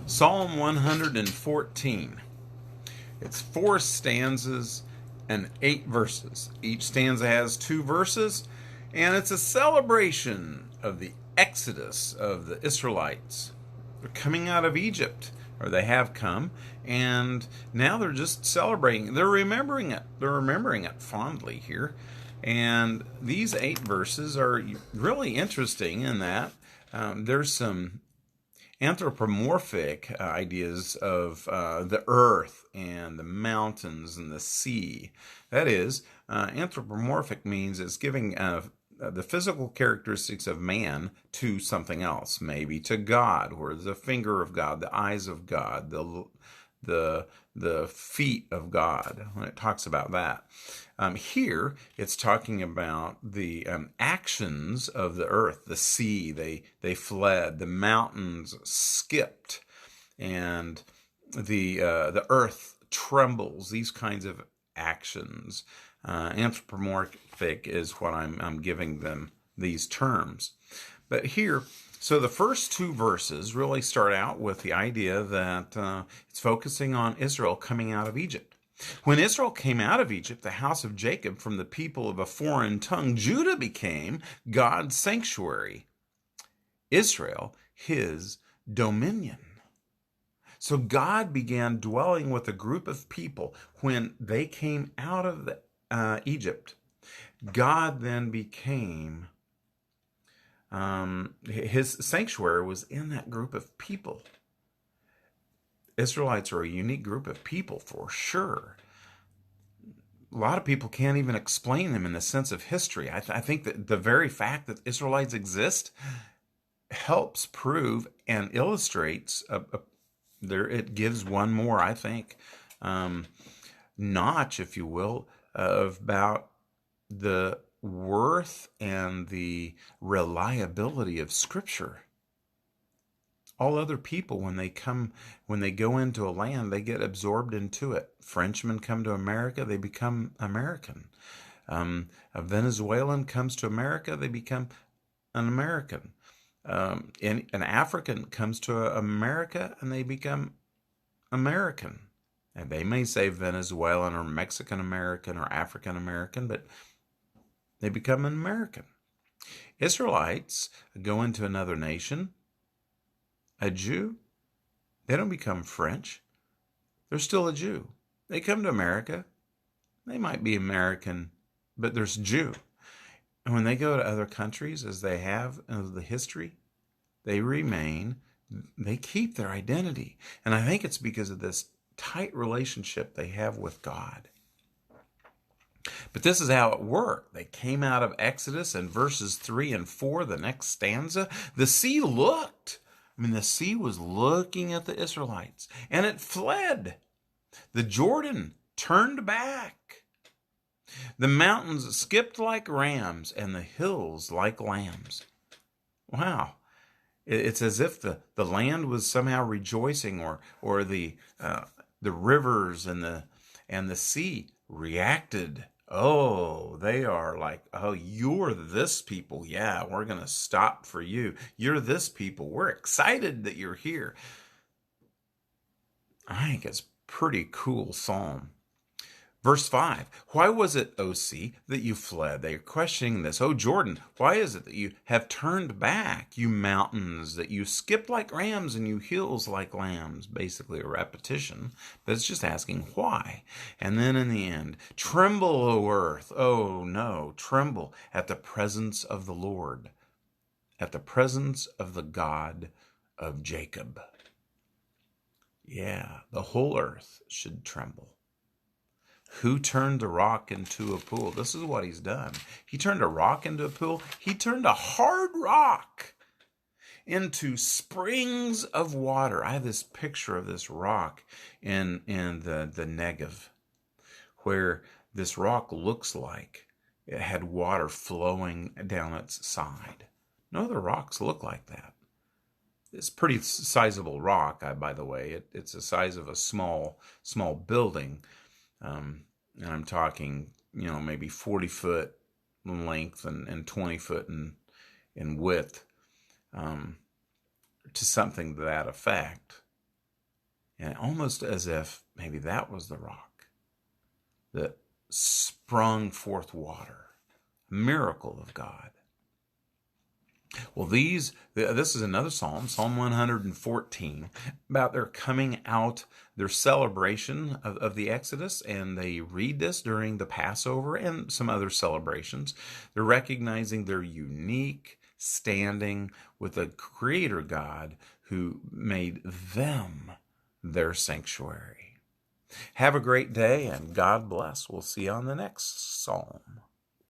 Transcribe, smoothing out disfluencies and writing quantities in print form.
Psalm 114. It's 4 stanzas and 8 verses. Each stanza has 2 verses, and it's a celebration of the exodus of the Israelites. They're coming out of Egypt, or they have come, and now they're just celebrating. They're remembering it. They're remembering it fondly here. And these 8 verses are really interesting in that there's some anthropomorphic ideas of the earth and the mountains and the sea. That is, anthropomorphic means it's giving the physical characteristics of man to something else, maybe to God, or the finger of God, the eyes of God, the feet of God, when it talks about that. Here, it's talking about the actions of the earth, the sea. They fled, the mountains skipped, and the earth trembles. These kinds of actions. Anthropomorphic is what I'm giving them these terms. But here, so the first 2 verses really start out with the idea that it's focusing on Israel coming out of Egypt. When Israel came out of Egypt, the house of Jacob, from the people of a foreign tongue, Judah became God's sanctuary, Israel his dominion. So God began dwelling with a group of people when they came out of Egypt. God then became, his sanctuary was in that group of people. Israelites are a unique group of people for sure. A lot of people can't even explain them in the sense of history. I think that the very fact that Israelites exist helps prove and illustrates it gives one more, I think, notch, if you will, about the worth and the reliability of Scripture. All other people, when they go into a land, they get absorbed into it. Frenchmen come to America, they become American. A Venezuelan comes to America, they become an American. An African comes to America and they become American. And they may say Venezuelan or Mexican American or African American, but they become an American. Israelites go into another nation. A Jew, they don't become French. They're still a Jew. They come to America. They might be American, but there's Jew. And when they go to other countries, as they have in the history, they keep their identity. And I think it's because of this tight relationship they have with God. But this is how it worked. They came out of Exodus, in verses 3 and 4, the next stanza. The sea looked. The sea was looking at the Israelites, and it fled. The Jordan turned back. The mountains skipped like rams, and the hills like lambs. Wow. It's as if the land was somehow rejoicing, or the rivers and the sea reacted. Oh, they are like, oh, you're this people. Yeah, we're going to stop for you. You're this people. We're excited that you're here. I think it's a pretty cool psalm. Verse 5, why was it, O sea, that you fled? They are questioning this. Oh, Jordan, why is it that you have turned back, you mountains, that you skipped like rams and you hills like lambs? Basically a repetition, but it's just asking why. And then in the end, tremble, O earth. Oh, no, tremble at the presence of the Lord, at the presence of the God of Jacob. Yeah, the whole earth should tremble. Who turned the rock into a pool? This is what he's done. He turned a rock into a pool. He turned a hard rock into springs of water. I have this picture of this rock in the Negev, where this rock looks like it had water flowing down its side. No other rocks look like that. It's a pretty sizable rock, by the way. It's the size of a small building. And I'm talking, maybe 40 foot in length and 20 foot in width, to something to that effect. And almost as if maybe that was the rock that sprung forth water, a miracle of God. Well, this is another psalm, Psalm 114, about their coming out, their celebration of the Exodus, and they read this during the Passover and some other celebrations. They're recognizing their unique standing with the Creator God who made them their sanctuary. Have a great day, and God bless. We'll see you on the next psalm.